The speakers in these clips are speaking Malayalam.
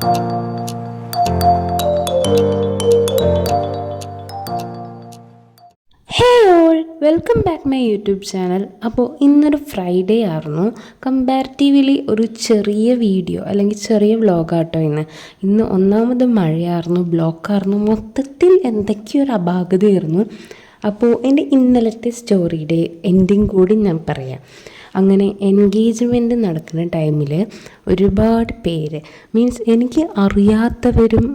Hey all, welcome back my YouTube channel. അപ്പോൾ ഇന്നൊരു ഫ്രൈഡേ ആയിരുന്നു. കമ്പാരിറ്റീവ്ലി ഒരു ചെറിയ വീഡിയോ അല്ലെങ്കിൽ ചെറിയ വ്ളോഗാട്ടോ ഇന്ന് ഒന്നാമത് മഴയായിരുന്നു, ബ്ലോക്കായിരുന്നു, മൊത്തത്തിൽ എന്തൊക്കെയോ ഒരു അപാകതയായിരുന്നു. അപ്പോൾ എൻ്റെ ഇന്നലത്തെ സ്റ്റോറിയുടെ എൻഡിങ് കൂടി ഞാൻ പറയാം. അങ്ങനെ എൻഗേജ്മെൻറ്റ് നടക്കുന്ന ടൈമിൽ ഒരുപാട് പേര്, മീൻസ് എനിക്ക് അറിയാത്തവരും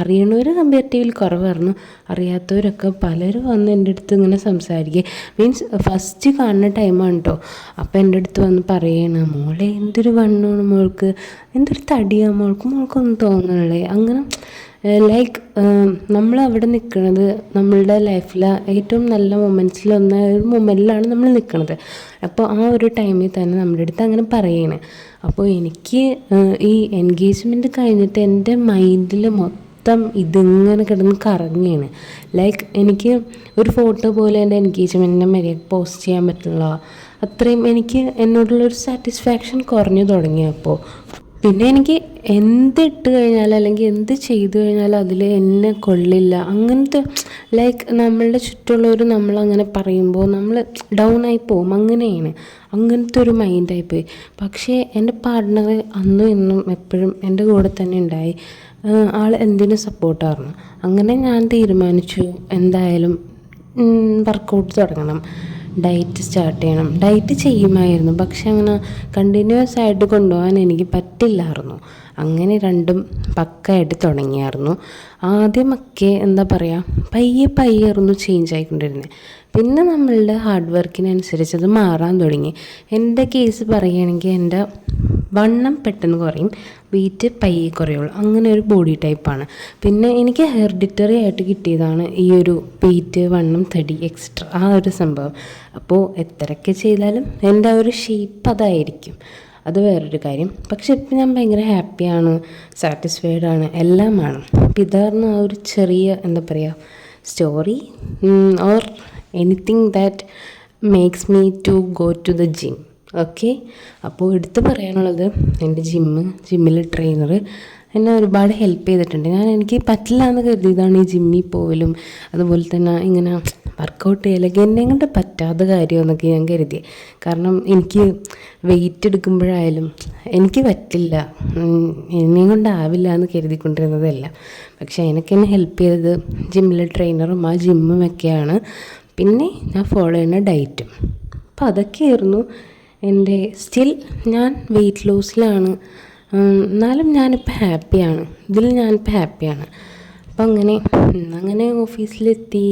അറിയണവർ കമ്പാരിറ്റീവ്ലി കുറവായിരുന്നു, അറിയാത്തവരൊക്കെ പലരും വന്ന് എൻ്റെ അടുത്ത് ഇങ്ങനെ സംസാരിക്കുക. മീൻസ് ഫസ്റ്റ് കാണുന്ന ടൈമാണ് കേട്ടോ. അപ്പോൾ എൻ്റെ അടുത്ത് വന്ന് പറയണം, മോളെ എന്തൊരു വണ്ണമാണ് മോൾക്ക്, എന്തൊരു തടിയാണ് മോൾക്കൊന്നും തോന്നണല്ലേ. അങ്ങനെ ലൈക്ക് നമ്മൾ അവിടെ നിൽക്കുന്നത് നമ്മളുടെ ലൈഫിലെ ഏറ്റവും നല്ല മൊമെൻറ്റ്സിലൊന്ന ഒരു മൊമെൻറ്റിലാണ് നമ്മൾ നിൽക്കുന്നത്. അപ്പോൾ ആ ഒരു ടൈമിൽ തന്നെ നമ്മുടെ അടുത്ത് അങ്ങനെ പറയണേ. അപ്പോൾ എനിക്ക് ഈ എൻഗേജ്മെൻറ്റ് കഴിഞ്ഞിട്ട് എൻ്റെ മൈൻഡിൽ മൊത്തം ഇതിങ്ങനെ കിടന്ന് കറങ്ങിയാണ്. ലൈക്ക് എനിക്ക് ഒരു ഫോട്ടോ പോലെ എൻ്റെ എൻഗേജ്മെൻറ്റിനെ മര്യാദ പോസ്റ്റ് ചെയ്യാൻ പറ്റില്ല. അത്രയും എനിക്ക് എന്നോടുള്ളൊരു സാറ്റിസ്ഫാക്ഷൻ കുറഞ്ഞു തുടങ്ങിയപ്പോൾ പിന്നെ എനിക്ക് എന്തിട്ട് കഴിഞ്ഞാലും അല്ലെങ്കിൽ എന്ത് ചെയ്തു കഴിഞ്ഞാലും അതിൽ എന്നെ കൊള്ളില്ല, അങ്ങനത്തെ ലൈക്ക് നമ്മളുടെ ചുറ്റുമുള്ളവർ നമ്മളങ്ങനെ പറയുമ്പോൾ നമ്മൾ ഡൗൺ ആയി പോകും. അങ്ങനത്തെ ഒരു മൈൻഡായിപ്പോയി. പക്ഷേ എൻ്റെ പാർട്ട്ണർ അന്നും ഇന്നും എപ്പോഴും എൻ്റെ കൂടെ തന്നെ ഉണ്ടായി. ആൾ എന്തിനും സപ്പോർട്ടായിരുന്നു. അങ്ങനെ ഞാൻ തീരുമാനിച്ചു എന്തായാലും വർക്കൗട്ട് തുടങ്ങണം, ഡയറ്റ് സ്റ്റാർട്ട് ചെയ്യണം. ഡയറ്റ് ചെയ്യുമായിരുന്നു, പക്ഷെ അങ്ങനെ കണ്ടിന്യൂസ് ആയിട്ട് കൊണ്ടുപോകാൻ എനിക്ക് പറ്റില്ലായിരുന്നു. അങ്ങനെ രണ്ടും പക്കയായിട്ട് തുടങ്ങിയായിരുന്നു. ആദ്യമൊക്കെ എന്താ പറയുക, പയ്യായിരുന്നു ചേഞ്ച് ആയിക്കൊണ്ടിരുന്നത്. പിന്നെ നമ്മളുടെ ഹാർഡ് വർക്കിനനുസരിച്ച് അത് മാറാൻ തുടങ്ങി. എൻ്റെ കേസ് പറയുകയാണെങ്കിൽ എൻ്റെ വണ്ണം പെട്ടെന്ന് കുറയും, വെയിറ്റ് പയ്യെ കുറയുള്ളൂ, അങ്ങനെ ഒരു ബോഡി ടൈപ്പാണ്. പിന്നെ എനിക്ക് ഹെറിഡിറ്ററി ആയിട്ട് കിട്ടിയതാണ് ഈ ഒരു വെയിറ്റ്, വണ്ണം, തടി, എക്സ്ട്രാ ആ ഒരു സംഭവം. അപ്പോൾ എത്രയൊക്കെ ചെയ്താലും എൻ്റെ ആ ഒരു ഷേപ്പ് അതായിരിക്കും, അത് വേറൊരു കാര്യം. പക്ഷെ ഇപ്പം ഞാൻ ഭയങ്കര ഹാപ്പിയാണ്, സാറ്റിസ്ഫൈഡാണ്, എല്ലാമാണ്. അപ്പം ഇതായിരുന്നു ആ ഒരു ചെറിയ എന്താ പറയുക story or anything that makes me to go to the gym. Okay, അപ്പോൾ എടുത്ത് പറയാനുള്ളത് എൻ്റെ ജിമ്മിൽ ട്രെയിനർ എന്നെ ഒരുപാട് ഹെൽപ്പ് ചെയ്തിട്ടുണ്ട്. എനിക്ക് പറ്റില്ല എന്ന് കരുതിയതാണ് ഈ ജിമ്മിൽ പോവലും അതുപോലെ തന്നെ ഇങ്ങനെ വർക്കൗട്ട് ചെയ്യലൊക്കെ എന്നെ കൊണ്ട് പറ്റാത്ത കാര്യമെന്നൊക്കെ ഞാൻ കരുതി. കാരണം എനിക്ക് വെയിറ്റ് എടുക്കുമ്പോഴായാലും എനിക്ക് പറ്റില്ല, എന്നെയും കൊണ്ടാവില്ല എന്ന് കരുതിക്കൊണ്ടിരുന്നതല്ല. പക്ഷേ എന്നെ ഹെൽപ്പ് ചെയ്തത് ജിമ്മിലെ ട്രെയിനറും ആ ജിമ്മും ഒക്കെയാണ്. പിന്നെ ഞാൻ ഫോളോ ചെയ്യുന്ന ഡയറ്റും. അപ്പോൾ അതൊക്കെയായിരുന്നു എൻ്റെ. സ്റ്റിൽ ഞാൻ വെയിറ്റ് ലോസിലാണ്, എന്നാലും ഞാനിപ്പോൾ ഹാപ്പിയാണ്, ഞാനിപ്പോൾ ഹാപ്പിയാണ്. അപ്പം അങ്ങനെ ഓഫീസിലെത്തി,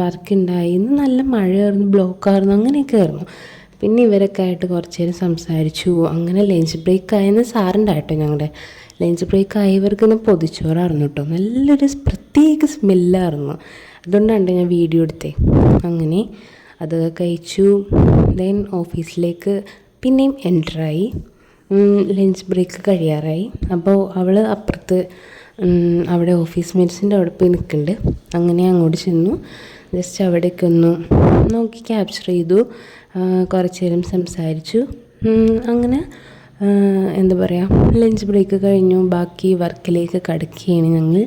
വർക്കുണ്ടായി. ഇന്ന് നല്ല മഴയായിരുന്നു, ബ്ലോക്കായിരുന്നു, അങ്ങനെയൊക്കെ ആയിരുന്നു. പിന്നെ ഇവരൊക്കെ ആയിട്ട് കുറച്ച് നേരം സംസാരിച്ചു. അങ്ങനെ ലഞ്ച് ബ്രേക്ക് ആയെന്ന് സാറുണ്ടായിട്ടോ. ഞങ്ങളുടെ ലഞ്ച് ബ്രേക്ക് ആയവർക്ക് ഇന്ന് പൊതിച്ചോറായിരുന്നു കേട്ടോ. നല്ലൊരു പ്രത്യേക സ്മെല്ലായിരുന്നു, അതുകൊണ്ടാണ് ഞാൻ വീഡിയോ എടുത്തേ. അങ്ങനെ അത് കഴിച്ചു. ദെൻ ഓഫീസിലേക്ക് പിന്നെയും എൻ്ററായി. ലഞ്ച് ബ്രേക്ക് കഴിയാറായി. അപ്പോൾ അവൾ അപ്പുറത്ത് അവിടെ ഓഫീസ് മേറ്റ്സിൻ്റെ അവിടെ പോയി നിൽക്കുന്നുണ്ട്. അങ്ങനെ അങ്ങോട്ട് ചെന്നു, ജസ്റ്റ് അവിടേക്ക് ഒന്ന് നോക്കി ക്യാപ്ചർ ചെയ്തു, കുറച്ച് നേരം സംസാരിച്ചു. അങ്ങനെ എന്താ പറയുക, ലഞ്ച് ബ്രേക്ക് കഴിഞ്ഞു, ബാക്കി വർക്കിലേക്ക് കടക്കുകയാണ് ഞങ്ങൾ.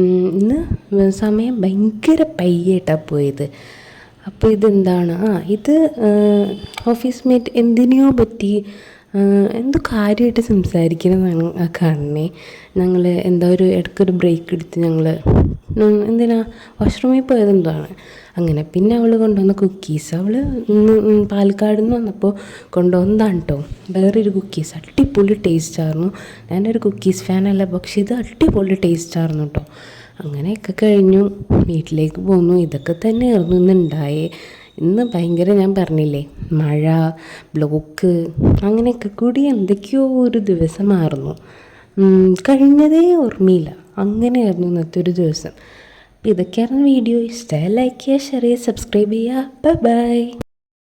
ഇന്ന് സമയം ഭയങ്കര പയ്യായിട്ടാണ് പോയത്. അപ്പോൾ ഇതെന്താണ്, ഇത് ഓഫീസ് മേറ്റ് എന്തിനെയോ പറ്റി എന്തോ കാര്യമായിട്ട് സംസാരിക്കുന്നതാണ് കാണണേ. ഞങ്ങൾ എന്താ ഇടയ്ക്കൊരു ബ്രേക്ക് എടുത്ത് ഞങ്ങൾ എന്തിനാ വാഷ്റൂമിൽ പോയതെന്താണ്. അങ്ങനെ പിന്നെ അവൾ കൊണ്ടുവന്ന കുക്കീസ്, അവൾ പാലക്കാട് നിന്ന് വന്നപ്പോൾ കൊണ്ടുവന്നതാണ് കേട്ടോ. വേറൊരു കുക്കീസ് അടിപൊളി ടേസ്റ്റായിരുന്നു. ഞാനൊരു കുക്കീസ് ഫാനല്ല, പക്ഷേ ഇത് അടിപൊളി ടേസ്റ്റായിരുന്നു കേട്ടോ. അങ്ങനെയൊക്കെ കഴിഞ്ഞു, വീട്ടിലേക്ക് പോന്നു. ഇതൊക്കെ തന്നെയായിരുന്നു ഇന്നുണ്ടായേ. ഇന്ന് ഭയങ്കര, ഞാൻ പറഞ്ഞില്ലേ, മഴ, ബ്ലോക്ക്, അങ്ങനെയൊക്കെ കൂടി എന്തൊക്കെയോ ഒരു ദിവസമായിരുന്നു. കഴിഞ്ഞതേ ഓർമ്മയില്ല, അങ്ങനെയായിരുന്നു ഇന്നത്തെ ഒരു ദിവസം. അപ്പോൾ ഇതൊക്കെയായിരുന്നു വീഡിയോ. ഇഷ്ടമായി ലൈക്ക് ചെയ്യുക, ഷെയർ ചെയ്യുക, സബ്സ്ക്രൈബ് ചെയ്യുക. ബൈ.